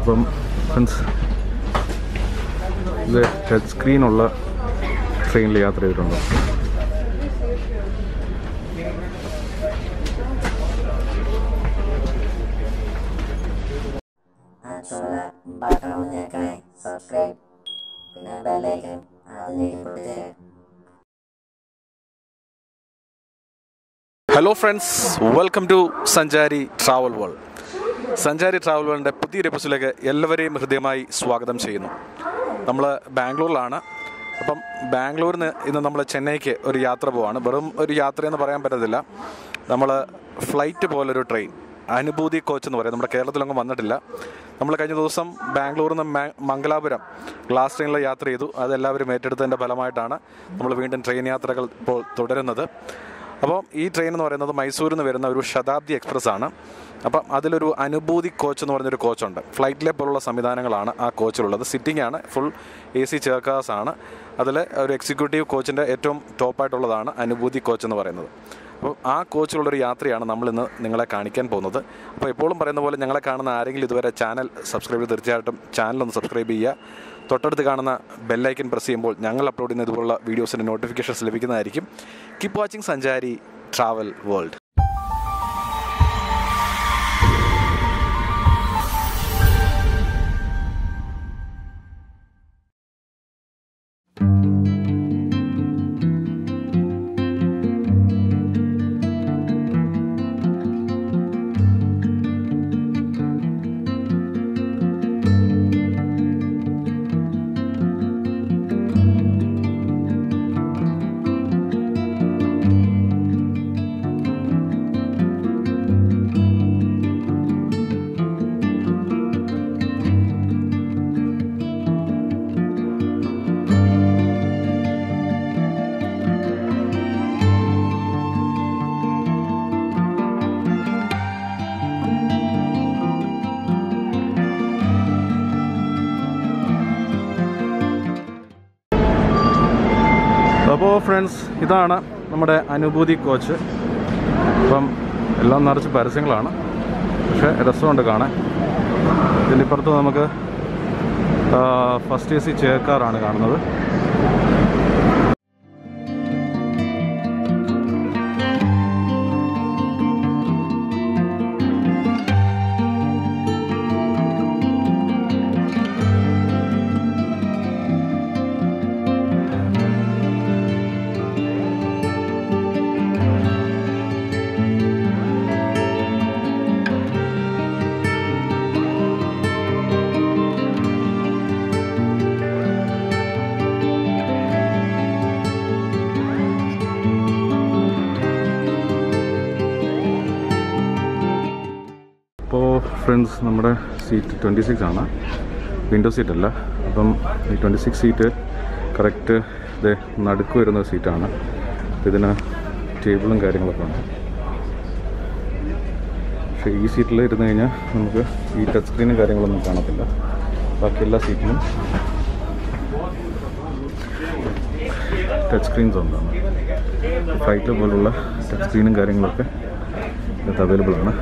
അപ്പം ഫ്രണ്ട്സ്, ഇത് ടച്ച് സ്ക്രീനുള്ള ട്രെയിനിൽ യാത്ര ചെയ്തിട്ടുണ്ടോ? ഹലോ ഫ്രണ്ട്സ്, വെൽക്കം ടു സഞ്ചാരി ട്രാവൽ വേൾഡ്. സഞ്ചാരി ട്രാവൽ വേൾഡിൻ്റെ പുതിയൊരു എപ്പിസോഡിലേക്ക് എല്ലാവരെയും ഹൃദ്യമായി സ്വാഗതം ചെയ്യുന്നു. നമ്മൾ ബാംഗ്ലൂരിലാണ്. അപ്പം ബാംഗ്ലൂരിൽ നിന്ന് ഇന്ന് നമ്മൾ ചെന്നൈക്ക് ഒരു യാത്ര പോവാണ്. വെറും ഒരു യാത്രയെന്ന് പറയാൻ പറ്റത്തില്ല. നമ്മൾ ഫ്ലൈറ്റ് പോലൊരു ട്രെയിൻ, അനുഭൂതി കോച്ച് എന്ന് പറയും. നമ്മുടെ കേരളത്തിലൊന്നും വന്നിട്ടില്ല. നമ്മൾ കഴിഞ്ഞ ദിവസം ബാംഗ്ലൂരിൽ നിന്ന് മംഗലാപുരം ഗ്ലാസ് ട്രെയിനിൽ യാത്ര ചെയ്തു. അതെല്ലാവരും ഏറ്റെടുത്തതിൻ്റെ ഫലമായിട്ടാണ് നമ്മൾ വീണ്ടും ട്രെയിൻ യാത്രകൾ ഇപ്പോൾ തുടരുന്നത്. അപ്പോൾ ഈ ട്രെയിൻ എന്ന് പറയുന്നത് മൈസൂരിൽ നിന്ന് വരുന്ന ഒരു ശതാബ്ദി എക്സ്പ്രസ് ആണ്. അപ്പം അതിലൊരു അനുഭൂതി കോച്ച് എന്ന് പറഞ്ഞൊരു കോച്ചുണ്ട്. ഫ്ലൈറ്റിലെ പോലുള്ള സംവിധാനങ്ങളാണ് ആ കോച്ചിലുള്ളത്. സിറ്റിംഗ് ആണ്, ഫുൾ AC ചെയർകാസ് ആണ്. അതിൽ ഒരു എക്സിക്യൂട്ടീവ് കോച്ചിൻ്റെ ഏറ്റവും ടോപ്പായിട്ടുള്ളതാണ് അനുഭൂതി കോച്ച് എന്ന് പറയുന്നത്. അപ്പോൾ ആ കോച്ചിലുള്ളൊരു യാത്രയാണ് നമ്മളിന്ന് നിങ്ങളെ കാണിക്കാൻ പോകുന്നത്. അപ്പോൾ എപ്പോഴും പറയുന്ന പോലെ ഞങ്ങളെ കാണുന്ന ആരെങ്കിലും ഇതുവരെ ചാനൽ സബ്സ്ക്രൈബ് ചെയ്ത് തീർച്ചയായിട്ടും ചാനലൊന്ന് സബ്സ്ക്രൈബ് ചെയ്യുക. തൊട്ടടുത്ത് കാണുന്ന ബെല്ലൈക്കൻ പ്രസ് ചെയ്യുമ്പോൾ ഞങ്ങൾ അപ്ലോഡ് ചെയ്യുന്ന ഇതുപോലുള്ള വീഡിയോസിൻ്റെ നോട്ടിഫിക്കേഷൻസ് ലഭിക്കുന്നതായിരിക്കും. കീപ് വാച്ചിങ് സഞ്ചാരി ട്രാവൽ വേൾഡ്. അപ്പോൾ ഫ്രണ്ട്സ്, ഇതാണ് നമ്മുടെ അനുഭൂതി കോച്ച്. അപ്പം എല്ലാം നിറച്ച് പരസ്യങ്ങളാണ്, പക്ഷേ രസമുണ്ട് കാണാൻ. ഇതിൻ്റെ ഇപ്പുറത്ത് നമുക്ക് ഫസ്റ്റ് AC ചെയർകാറാണ് കാണുന്നത്. അപ്പോൾ ഫ്രണ്ട്സ്, നമ്മുടെ സീറ്റ് 26 ആണ്, വിൻഡോ സീറ്റല്ല. അപ്പം ഈ 26 സീറ്റ് കറക്റ്റ് ഇത് നടുക്ക് വരുന്ന സീറ്റാണ്. ഇതിന് ടേബിളും കാര്യങ്ങളൊക്കെ ഉണ്ട്. പക്ഷേ ഈ സീറ്റിൽ ഇരുന്ന് കഴിഞ്ഞാൽ നമുക്ക് ഈ ടച്ച് സ്ക്രീനും കാര്യങ്ങളൊന്നും കാണത്തില്ല. ബാക്കി എല്ലാ സീറ്റിലും ടച്ച് സ്ക്രീൻസ് ഉണ്ടാണ്. ഫ്ലൈറ്റ് പോലുള്ള ടച്ച് സ്ക്രീനും കാര്യങ്ങളൊക്കെ ഇതിനകത്ത് അവൈലബിൾ ആണ്.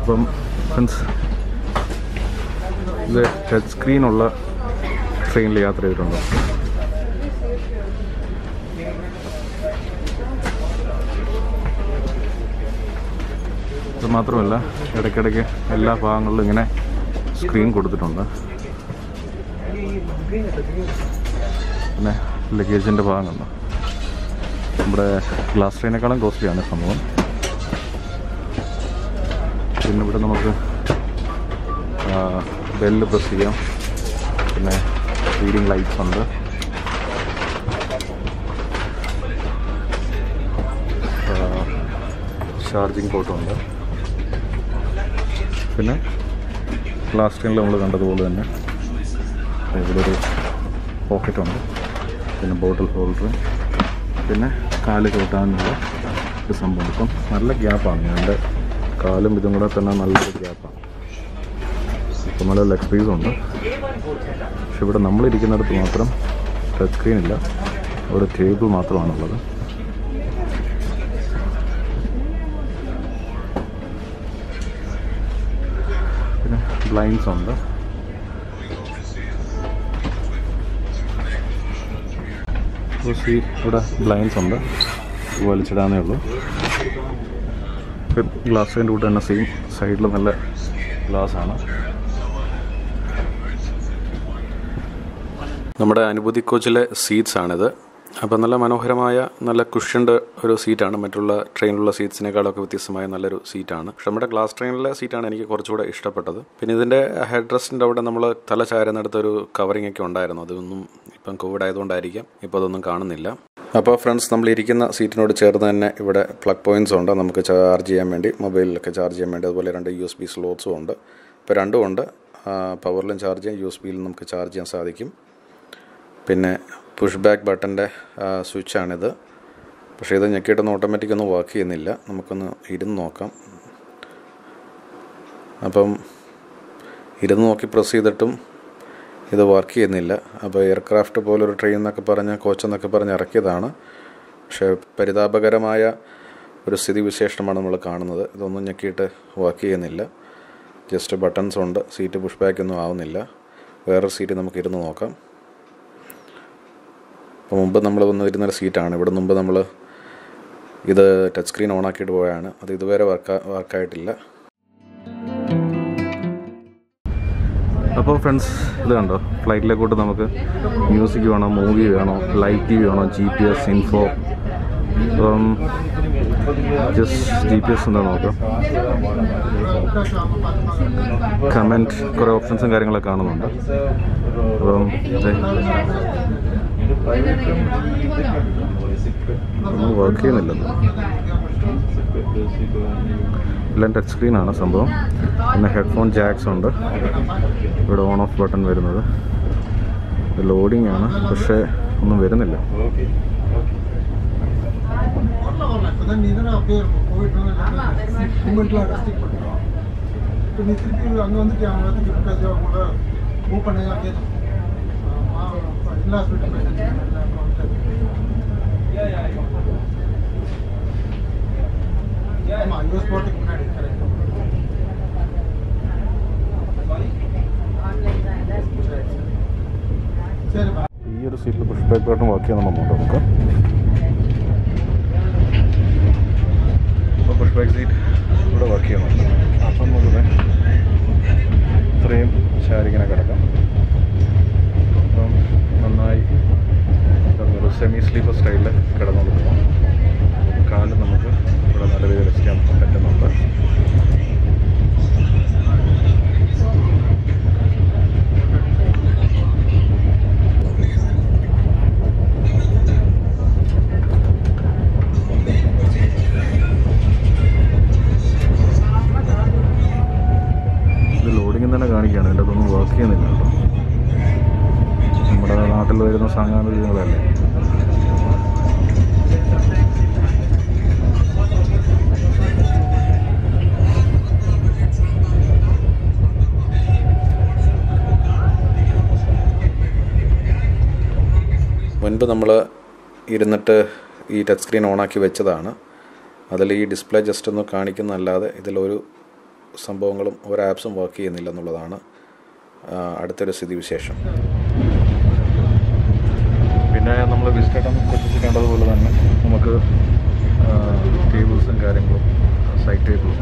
അപ്പം ഫ്രണ്ട്സ്, ഇത് ടച്ച് സ്ക്രീനുള്ള ട്രെയിനിൽ യാത്ര ചെയ്തിട്ടുണ്ടോ? ഇത് മാത്രമല്ല, ഇടയ്ക്കിടയ്ക്ക് എല്ലാ ഭാഗങ്ങളിലും ഇങ്ങനെ സ്ക്രീൻ കൊടുത്തിട്ടുണ്ട്. പിന്നെ ലഗേജിൻ്റെ ഭാഗം കണ്ടോ? നമ്മുടെ ഗ്ലാസ് ട്രെയിനേക്കാളും കോസ്റ്റ്ലിയാണ് സംഭവം. പിന്നെ ഇവിടെ നമുക്ക് ബെല്ല് പ്രസ് ചെയ്യാം. പിന്നെ റീഡിങ് ലൈറ്റ്സ് ഉണ്ട്. ചാർജിങ് പോർട്ടുണ്ട്. പിന്നെ ഗ്ലാസ് ട്രെയിനിൽ നമ്മൾ കണ്ടതുപോലെ തന്നെ ഇവിടെ ഒരു പോക്കറ്റുണ്ട്. പിന്നെ ബോട്ടിൽ ഹോൾഡർ, പിന്നെ കാല് കൂട്ടാനുള്ള ഒരു സംഭവം. ഇപ്പം നല്ല ഗ്യാപ്പാണ്. എൻ്റെ കാലും ഇതും കൂടെ തന്നെ നല്ലൊരു ഗ്യാപ്പാണ്. അപ്പോൾ നല്ല ലെഗ് സ്പേസും ഉണ്ട്. പക്ഷെ ഇവിടെ നമ്മളിരിക്കുന്നിടത്ത് മാത്രം ടച്ച് സ്ക്രീൻ ഇല്ല, ഇവിടെ ടേബിൾ മാത്രമാണുള്ളത്. പിന്നെ ബ്ലൈൻഡ്സ് ഉണ്ട്. ഇവിടെ ബ്ലൈൻഡ്സ് ഉണ്ട്, വലിച്ചിടാനേ ഉള്ളൂ. ഗ്ലാസിൻ്റെ കൂട്ട് തന്നെ സെയിം സൈഡിൽ നല്ല ഗ്ലാസ്സാണ്. നമ്മുടെ അനുഭൂതി കോച്ചിലെ സീറ്റ്സ് ആണിത്. അപ്പോൾ നല്ല മനോഹരമായ നല്ല കുഷ്യൻഡ് ഒരു സീറ്റാണ്. മറ്റുള്ള ട്രെയിനിലുള്ള സീറ്റ്സിനേക്കാളൊക്കെ വ്യത്യസ്തമായ നല്ലൊരു സീറ്റാണ്. പക്ഷെ നമ്മുടെ ക്ലാസ് ട്രെയിനിലെ സീറ്റാണ് എനിക്ക് കുറച്ചുകൂടെ ഇഷ്ടപ്പെട്ടത്. പിന്നെ ഇതിൻ്റെ ഹെഡ് റെസ്റ്റിൻ്റെ അവിടെ നമ്മൾ തല ചാരുന്നിടത്തൊരു കവറിംഗ് ഒക്കെ ഉണ്ടായിരുന്നു. അതൊന്നും ഇപ്പം കോവിഡ് ആയതുകൊണ്ടായിരിക്കാം ഇപ്പോൾ അതൊന്നും കാണുന്നില്ല. അപ്പോൾ ഫ്രണ്ട്സ്, നമ്മൾ ഇരിക്കുന്ന സീറ്റിനോട് ചേർന്ന് തന്നെ ഇവിടെ പ്ലഗ് പോയിൻറ്റ്സ് ഉണ്ട്, നമുക്ക് ചാർജ് ചെയ്യാൻ വേണ്ടി, മൊബൈലിലൊക്കെ ചാർജ് ചെയ്യാൻ വേണ്ടി. അതുപോലെ 2 USB സ്ലോട്ട്സും ഉണ്ട്. ഇപ്പോൾ രണ്ടും ഉണ്ട്. പവറിലും ചാർജ് ചെയ്യാം, USB-യിലും നമുക്ക് ചാർജ് ചെയ്യാൻ സാധിക്കും. പിന്നെ പുഷ് ബാക്ക് ബട്ടൻ്റെ സ്വിച്ചാണിത്. പക്ഷേ ഇത് ഞെക്കിയിട്ടൊന്നും ഓട്ടോമാറ്റിക് ഒന്നും വർക്ക് ചെയ്യുന്നില്ല. നമുക്കൊന്ന് ഇരുന്ന് നോക്കാം. അപ്പം ഇരുന്ന് നോക്കി പ്രസ് ചെയ്തിട്ടും ഇത് വർക്ക് ചെയ്യുന്നില്ല. അപ്പോൾ എയർക്രാഫ്റ്റ് പോലൊരു ട്രെയിൻ എന്നൊക്കെ പറഞ്ഞ്, കോച്ചെന്നൊക്കെ പറഞ്ഞ് ഇറക്കിയതാണ്. പക്ഷേ പരിതാപകരമായ ഒരു സ്ഥിതി വിശേഷമാണ് നമ്മൾ കാണുന്നത്. ഇതൊന്നും ഞെക്കിയിട്ട് വർക്ക് ചെയ്യുന്നില്ല. ജസ്റ്റ് ബട്ടൺസ് ഉണ്ട്. സീറ്റ് പുഷ് ബാക്ക് ഒന്നും ആവുന്നില്ല. വേറൊരു സീറ്റ് നമുക്ക് ഇരുന്ന് നോക്കാം. അപ്പോൾ മുമ്പ് നമ്മൾ വന്നിരുന്നൊരു സീറ്റാണ്. ഇവിടെ മുമ്പ് നമ്മൾ ഇത് ടച്ച് സ്ക്രീൻ ഓണാക്കിയിട്ട് പോയാണ്. അത് ഇതുവരെ വർക്കായിട്ടില്ല. അപ്പോൾ ഫ്രണ്ട്സ്, ഇത് കണ്ടോ, ഫ്ലൈറ്റിലേക്കോട്ട് നമുക്ക് മ്യൂസിക് വേണോ, മൂവി വേണോ, ലൈവ് TV വേണോ, GPS ഇൻഫോ. അപ്പം ജസ്റ്റ് GPS എന്താ നോക്കാം. കമൻറ്റ്, കുറേ ഓപ്ഷൻസും കാര്യങ്ങളൊക്കെ കാണുന്നുണ്ട്. അപ്പം ഒന്നും വർക്ക് ചെയ്യുന്നില്ലല്ലോ. എല്ലാം ടച്ച് സ്ക്രീനാണ് സംഭവം. പിന്നെ ഹെഡ്ഫോൺ ജാക്സ് ഉണ്ട്. ഇവിടെ ഓൺ ഓഫ് ബട്ടൺ വരുന്നത്. ലോഡിംഗ് ആണ്, പക്ഷേ ഒന്നും വരുന്നില്ല. ഈ ഒരു സീറ്റിൽ പുഷ് ബാക്ക് ബട്ടൺ വർക്ക് ചെയ്യാൻ നമ്മൾ നോക്കാം. അപ്പോൾ പുഷ് ബാക്ക് സീറ്റ് ഇവിടെ വർക്ക് ചെയ്യുന്നുണ്ട്. അപ്പം നമുക്ക് ഇത്രയും ചാരിങ്ങനെ കിടക്കാം. അപ്പം നന്നായി ഒരു സെമി സ്ലീപ്പർ സ്റ്റൈലിൽ കിടന്നുകൊണ്ട് പോകാം. കാല് നമുക്ക് ഇവിടെ നല്ല രീതിയിൽ രസിക്കാൻ പറ്റുന്നുണ്ട്. ഇത് ലോഡിങ്ങിൽ തന്നെ കാണിക്കുകയാണ്. എൻ്റെ അതൊന്നും വർക്ക് ചെയ്യുന്നില്ല കേട്ടോ. നമ്മുടെ നാട്ടിൽ വരുന്ന സാങ്കേതികതകളല്ലേ. മുൻപ് നമ്മൾ ഇരുന്നിട്ട് ഈ ടച്ച് സ്ക്രീൻ ഓണാക്കി വെച്ചതാണ്. അതിൽ ഈ ഡിസ്പ്ലേ ജസ്റ്റ് ഒന്ന് കാണിക്കുന്നതല്ലാതെ ഇതിലൊരു സംഭവങ്ങളും ഒരു ആപ്സും വർക്ക് ചെയ്യുന്നില്ല എന്നുള്ളതാണ് അടുത്തൊരു സ്ഥിതിവിശേഷം. പിന്നെ നമ്മൾ വിസിറ്റേറ്റം കൊച്ചിക്കേണ്ടതുപോലെ തന്നെ നമുക്ക് ടേബിൾസും കാര്യങ്ങളും, സൈഡ് ടേബിളും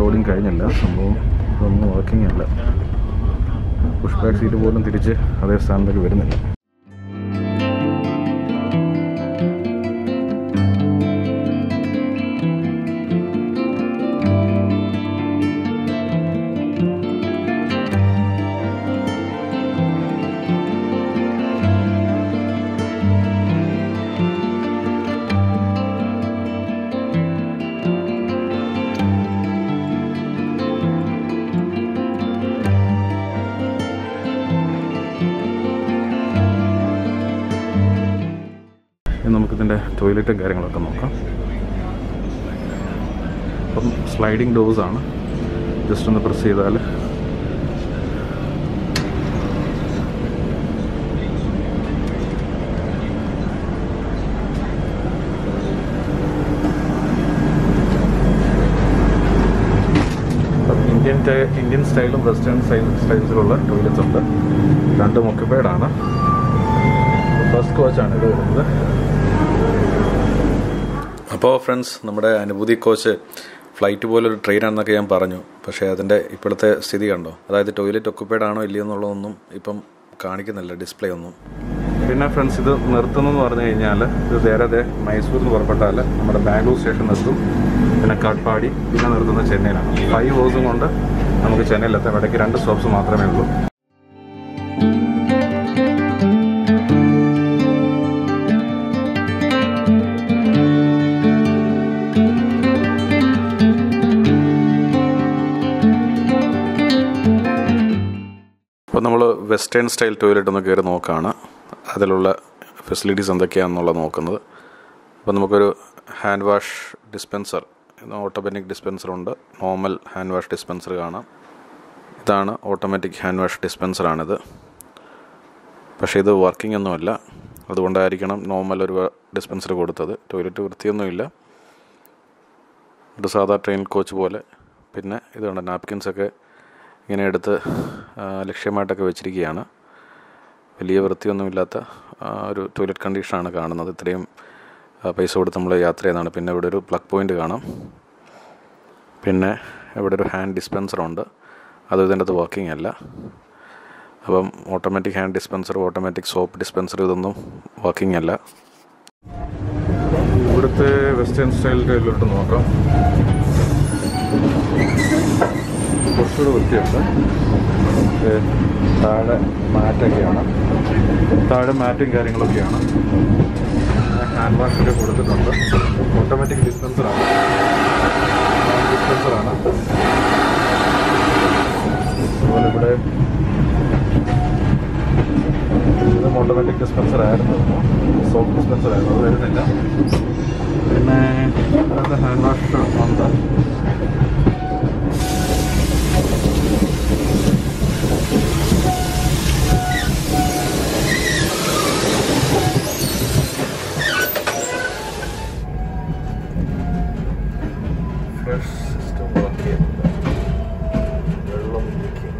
ലോഡിങ് കഴിഞ്ഞല്ല. സംഭവം ഒന്നും വർക്കിംഗ് അല്ല. പുഷ് ബാക്ക് സീറ്റ് പോലും തിരിച്ച് അതേ സ്ഥാനത്തേക്ക് വരുന്നില്ല. ടോയ്ലറ്റും കാര്യങ്ങളൊക്കെ നോക്കാം. അപ്പം സ്ലൈഡിങ് ഡോഴ്സാണ്. ജസ്റ്റ് ഒന്ന് പ്രസ് ചെയ്താൽ ഇന്ത്യൻ സ്റ്റൈലും വെസ്റ്റേൺ സ്റ്റൈൽസിലുള്ള ടോയ്ലറ്റ്സ് ഉണ്ട്. രണ്ടും ഒക്യുപ്പൈഡാണ്. ഫസ്റ്റ് കോച്ചാണ് ഇത് വരുന്നത്. അപ്പോൾ ഫ്രണ്ട്സ്, നമ്മുടെ അനുഭൂതി കോച്ച് ഫ്ലൈറ്റ് പോലൊരു ട്രെയിനാണെന്നൊക്കെ ഞാൻ പറഞ്ഞു. പക്ഷേ അതിൻ്റെ ഇപ്പോഴത്തെ സ്ഥിതി കണ്ടോ? അതായത് ടോയ്ലറ്റ് ഒക്യുപ്പൈഡ് ആണോ ഇല്ലയോ എന്നുള്ളതൊന്നും ഇപ്പം കാണിക്കുന്നില്ല, ഡിസ്പ്ലേ ഒന്നും. പിന്നെ ഫ്രണ്ട്സ്, ഇത് നിർത്തുന്നതെന്ന് പറഞ്ഞു കഴിഞ്ഞാൽ ഇത് നേരെ മൈസൂരിൽ നിന്ന് പുറപ്പെട്ടാൽ നമ്മുടെ ബാംഗ്ലൂർ സ്റ്റേഷൻ നിർത്തും. പിന്നെ കാട്ട്പാടി, പിന്നെ നിർത്തുന്നത് ചെന്നൈയിലാണ്. 5 hours കൊണ്ട് നമുക്ക് ചെന്നൈയിലെത്താം. ഇടയ്ക്ക് 2 സ്റ്റോപ്സ് മാത്രമേ ഉള്ളൂ. അപ്പോൾ നമ്മൾ വെസ്റ്റേൺ സ്റ്റൈൽ ടോയ്ലറ്റ് ഒന്ന് കയറി നോക്കുകയാണ്. അതിലുള്ള ഫെസിലിറ്റീസ് എന്തൊക്കെയാണെന്നുള്ളത് നോക്കുന്നത്. അപ്പോൾ നമുക്കൊരു ഹാൻഡ് വാഷ് ഡിസ്പെൻസർ, ഓട്ടോമാറ്റിക് ഡിസ്പെൻസറുണ്ട്. നോർമൽ ഹാൻഡ് വാഷ് ഡിസ്പെൻസർ കാണാം. ഇതാണ് ഓട്ടോമാറ്റിക് ഹാൻഡ് വാഷ് ഡിസ്പെൻസറാണിത്. പക്ഷേ ഇത് വർക്കിംഗ് ഒന്നുമല്ല. അതുകൊണ്ടായിരിക്കണം നോർമൽ ഒരു ഡിസ്പെൻസർ കൊടുത്തത്. ടോയ്ലറ്റ് വൃത്തിയൊന്നുമില്ല, ഒരു സാധാ ട്രെയിൻ കോച്ച് പോലെ. പിന്നെ ഇതുണ്ട്, നാപ്കിൻസൊക്കെ ഇങ്ങനെ എടുത്ത് ലക്ഷ്യമായിട്ടൊക്കെ വെച്ചിരിക്കുകയാണ്. വലിയ വൃത്തിയൊന്നുമില്ലാത്ത ഒരു ടോയ്ലറ്റ് കണ്ടീഷനാണ് കാണുന്നത്. ഇത്രയും പൈസ കൊടുത്ത് നമ്മൾ യാത്ര ചെയ്യുന്നതാണ്. പിന്നെ ഇവിടെ ഒരു പ്ലഗ് പോയിൻ്റ് കാണാം. പിന്നെ ഇവിടെ ഒരു ഹാൻഡ് ഡിസ്പെൻസറുണ്ട്. അത് ഇതിൻ്റെ അകത്ത് വർക്കിംഗ് അല്ല. അപ്പം automatic hand dispenser, automatic soap dispenser, ഇതൊന്നും വർക്കിംഗ് അല്ല. ഇവിടുത്തെ വെസ്റ്റേൺ സ്റ്റൈൽ ടോയ്ലറ്റ് നോക്കാം. കുറച്ചുകൂടെ വൃത്തിയുണ്ട്. താഴെ മാറ്റൊക്കെയാണ്, താഴെ മാറ്റും കാര്യങ്ങളൊക്കെയാണ്. ഹാൻഡ് വാഷൊക്കെ കൊടുത്തിട്ടുണ്ട്. ഓട്ടോമാറ്റിക് ഡിസ്പെൻസറാണ്. അതുപോലെ ഇവിടെ ഇതും ഓട്ടോമാറ്റിക് ഡിസ്പെൻസർ ആയിരുന്നു, സോപ്പ് ഡിസ്പെൻസർ ആയിരുന്നു. അത് വരുന്നില്ല. പിന്നെ ഹാൻഡ് വാഷ് ഉണ്ട്. സിസ്റ്റം വർക്ക് ചെയ്യുന്നുണ്ട്. വെള്ളം ലീക്കിങ്.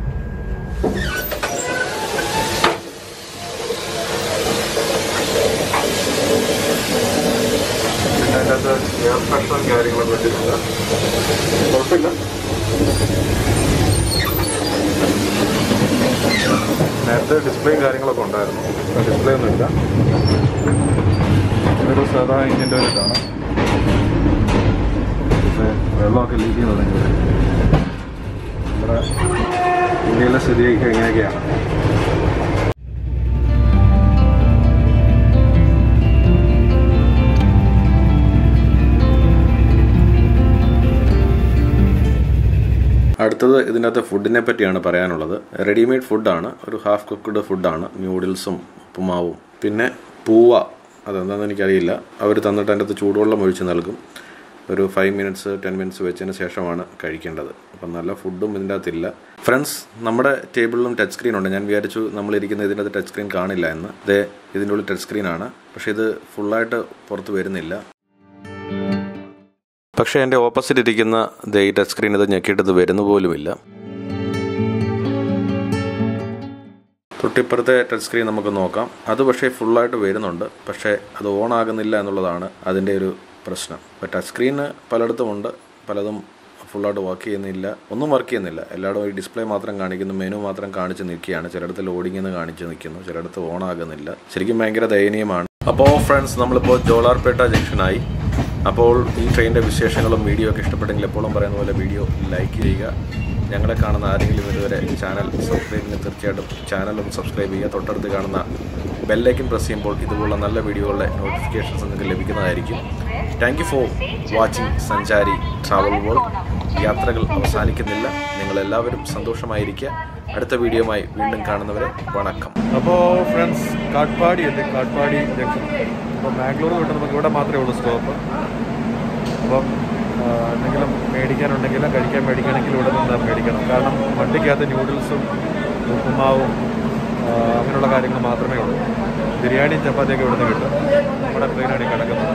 പിന്നെ അതിൻ്റെ അകത്ത് എയർ പ്രഷറും കാര്യങ്ങളൊക്കെ വെച്ചിട്ടുണ്ട്. കുഴപ്പമില്ല. നേരത്തെ ഡിസ്പ്ലേയും കാര്യങ്ങളൊക്കെ ഉണ്ടായിരുന്നു. ഡിസ്പ്ലേ ഒന്നുമില്ല. ഇതൊരു സാധാ ഇന്ത്യൻ ടോയ്ലറ്റാണ്. വെള്ളമൊക്കെ ലീക്ക് ചെയ്യുന്നത് നമ്മുടെ ഇന്ത്യയിലെ സ്ഥിതിയൊക്കെ എങ്ങനെയൊക്കെയാണ്. അടുത്തത് ഇതിൻ്റെ അകത്ത് ഫുഡിനെ പറ്റിയാണ് പറയാനുള്ളത്. റെഡിമെയ്ഡ് ഫുഡാണ്, ഒരു ഹാഫ് കുക്ക്ഡ് ഫുഡാണ്. ന്യൂഡിൽസും ഉപ്പുമാവും. പിന്നെ പൂവ, അതെന്താണെന്ന് എനിക്കറിയില്ല. അവർ തന്നിട്ട് അതിൻ്റെ അകത്ത് ചൂടുവെള്ളം ഒഴിച്ച് നൽകും. ഒരു 5 minutes 10 minutes വെച്ചതിന് ശേഷമാണ് കഴിക്കേണ്ടത്. അപ്പം നല്ല ഫുഡും ഇതിൻ്റെ അകത്തില്ല. ഫ്രണ്ട്സ്, നമ്മുടെ ടേബിളിലും ടച്ച് സ്ക്രീൻ ഉണ്ട്. ഞാൻ വിചാരിച്ചു നമ്മളിരിക്കുന്ന ഇതിൻ്റെ അകത്ത് ടച്ച് സ്ക്രീൻ കാണില്ല എന്ന്. ഇതിൻ്റെ ഉള്ളിൽ ടച്ച് സ്ക്രീനാണ്. പക്ഷേ ഇത് ഫുള്ളായിട്ട് പുറത്ത് വരുന്നില്ല. പക്ഷേ എൻ്റെ ഓപ്പോസിറ്റ് ഇരിക്കുന്ന ഈ ടച്ച് സ്ക്രീൻ ഇത് ഞെക്കിയിട്ടത് വരുന്ന പോലുമില്ല. തൊട്ടിപ്പുറത്തെ ടച്ച് സ്ക്രീൻ നമുക്ക് നോക്കാം. അത് പക്ഷേ ഫുള്ളായിട്ട് വരുന്നുണ്ട്. പക്ഷേ അത് ഓൺ ആകുന്നില്ല എന്നുള്ളതാണ് അതിൻ്റെ ഒരു പ്രശ്നം. ഇപ്പോൾ ടച്ച് സ്ക്രീന് പലയിടത്തും ഉണ്ട്, പലതും ഫുള്ളായിട്ട് വർക്ക് ചെയ്യുന്നില്ല. ഒന്നും വർക്ക് ചെയ്യുന്നില്ല. എല്ലായിടും ഈ ഡിസ്പ്ലേ മാത്രം കാണിക്കുന്നു, മെനു മാത്രം കാണിച്ച് നിൽക്കുകയാണ്. ചിലയിടത്ത് ലോഡിംഗ് എന്ന് കാണിച്ച് നിൽക്കുന്നു, ചിലയിടത്ത് ഓൺ ആകുന്നില്ല. ശരിക്കും ഭയങ്കര ദയനീയമാണ്. അപ്പോൾ ഫ്രണ്ട്സ്, നമ്മളിപ്പോൾ ജോലാർപേട്ട ജംഗ്ഷനായി. അപ്പോൾ ഈ ട്രെയിനിൻ്റെ വിശേഷങ്ങളും വീഡിയോ ഒക്കെ ഇഷ്ടപ്പെട്ടെങ്കിൽ എപ്പോഴും പറയുന്ന പോലെ വീഡിയോ ലൈക്ക് ചെയ്യുക. ഞങ്ങളെ കാണുന്ന ആരെങ്കിലും ഇതുവരെ ചാനൽ സബ്സ്ക്രൈബിന് തീർച്ചയായിട്ടും ചാനലും സബ്സ്ക്രൈബ് ചെയ്യുക. തൊട്ടടുത്ത് കാണുന്ന ബെല്ലൈക്കൻ പ്രസ് ചെയ്യുമ്പോൾ ഇതുപോലുള്ള നല്ല വീഡിയോകളുടെ നോട്ടിഫിക്കേഷൻസ് നിങ്ങൾക്ക് ലഭിക്കുന്നതായിരിക്കും. താങ്ക് യു ഫോർ വാച്ചിങ് സഞ്ചാരി ട്രാവൽ വേൾഡ്. യാത്രകൾ അവസാനിക്കുന്നില്ല. നിങ്ങളെല്ലാവരും സന്തോഷമായിരിക്കുക. അടുത്ത വീഡിയോയുമായി വീണ്ടും കാണുന്നവരെ വണക്കം. അപ്പോൾ ഫ്രണ്ട്സ്, കാട്ട്പാടി ജംഗ്ഷൻ. അപ്പം ബാംഗ്ലൂർ തൊട്ട് നമുക്ക് ഇവിടെ മാത്രമേ ഉള്ളൂ സ്റ്റോപ്പ്. അപ്പം എന്തെങ്കിലും മേടിക്കാനുണ്ടെങ്കിൽ കഴിക്കാൻ മേടിക്കുകയാണെങ്കിൽ ഇവിടെ നിന്ന് മേടിക്കണം. കാരണം വണ്ടിക്കകത്ത് ന്യൂഡിൽസും ഉപ്പുമാവും അങ്ങനെയുള്ള കാര്യങ്ങൾ മാത്രമേ ഉള്ളൂ. ബിരിയാണിയും ചപ്പാത്തിയൊക്കെ ഇവിടുന്ന് കിട്ടും. നമ്മുടെ ട്രെയിനാണ് ഈ കിടക്കുന്നത്.